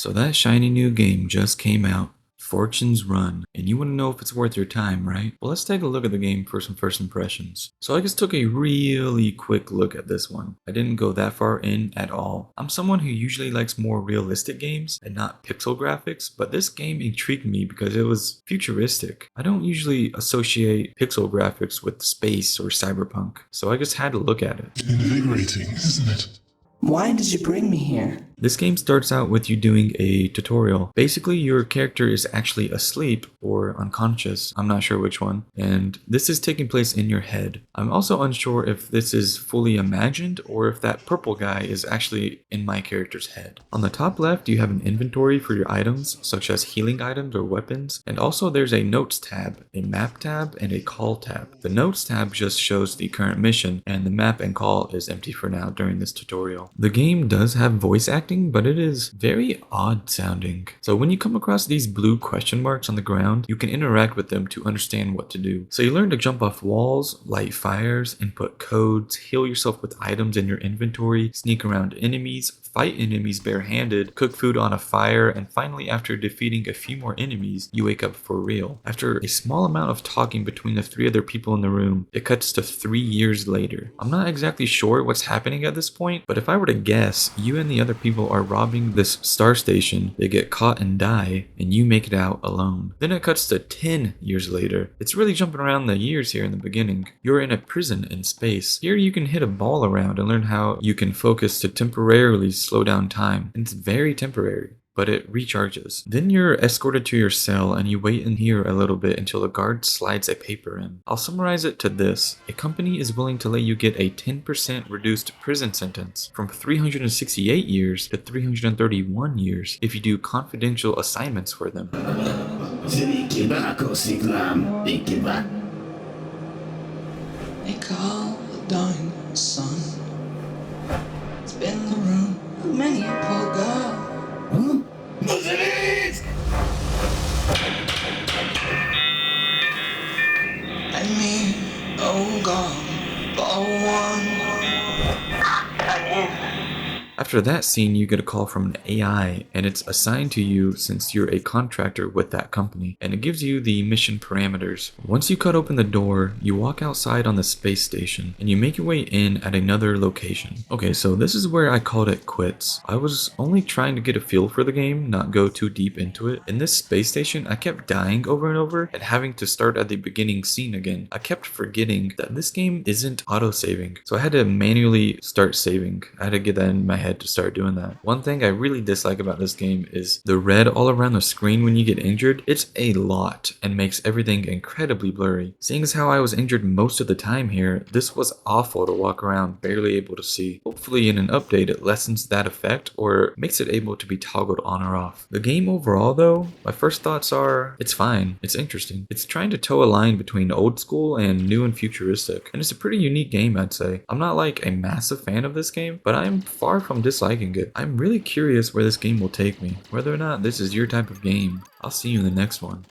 So that shiny new game just came out, Fortune's Run, and you want to know if it's worth your time, right? Well, let's take a look at the game for some first impressions. So I just took a really quick look at this one. I didn't go that far in at all. I'm someone who usually likes more realistic games and not pixel graphics, but this game intrigued me because it was futuristic. I don't usually associate pixel graphics with space or cyberpunk, so I just had to look at it. Invigorating, isn't it? Why did you bring me here? This game starts out with you doing a tutorial. Basically, your character is actually asleep or unconscious. I'm not sure which one. And this is taking place in your head. I'm also unsure if this is fully imagined or if that purple guy is actually in my character's head. On the top left, you have an inventory for your items, such as healing items or weapons. And also there's a notes tab, a map tab, and a call tab. The notes tab just shows the current mission, and the map and call is empty for now during this tutorial. The game does have voice acting, but it is very odd sounding. So when you come across these blue question marks on the ground, you can interact with them to understand what to do. So you learn to jump off walls, light fires, input codes, heal yourself with items in your inventory, sneak around enemies, fight enemies barehanded, cook food on a fire, and finally after defeating a few more enemies, you wake up for real. After a small amount of talking between the 3 other people in the room, it cuts to 3 years later. I'm not exactly sure what's happening at this point, but if I were to guess, you and the other people are robbing this star station, they get caught and die, and you make it out alone. Then it cuts to 10 years later. It's really jumping around the years here in the beginning. You're in a prison in space. Here you can hit a ball around and learn how you can focus to temporarily slow down time. And it's very temporary, but it recharges. Then you're escorted to your cell and you wait in here a little bit until the guard slides a paper in. I'll summarize it to this. A company is willing to let you get a 10% reduced prison sentence from 368 years to 331 years if you do confidential assignments for them. They call the dying sun. It's been the room of many a poor girl. I mean, oh God, for one. After that scene, you get a call from an AI, and it's assigned to you since you're a contractor with that company, and it gives you the mission parameters. Once you cut open the door, you walk outside on the space station, and you make your way in at another location. Okay, so this is where I called it quits. I was only trying to get a feel for the game, not go too deep into it. In this space station, I kept dying over and over, and having to start at the beginning scene again. I kept forgetting that this game isn't auto-saving, so I had to manually start saving. I had to get that in my head to start doing that. One thing I really dislike about this game is the red all around the screen when you get injured. It's a lot and makes everything incredibly blurry. Seeing as how I was injured most of the time here, this was awful to walk around barely able to see. Hopefully in an update it lessens that effect or makes it able to be toggled on or off. The game overall though, my first thoughts are, it's fine, it's interesting. It's trying to toe a line between old school and new and futuristic, and it's a pretty unique game I'd say. I'm not like a massive fan of this game, but I'm far from disliking it. I'm really curious where this game will take me. Whether or not this is your type of game, I'll see you in the next one.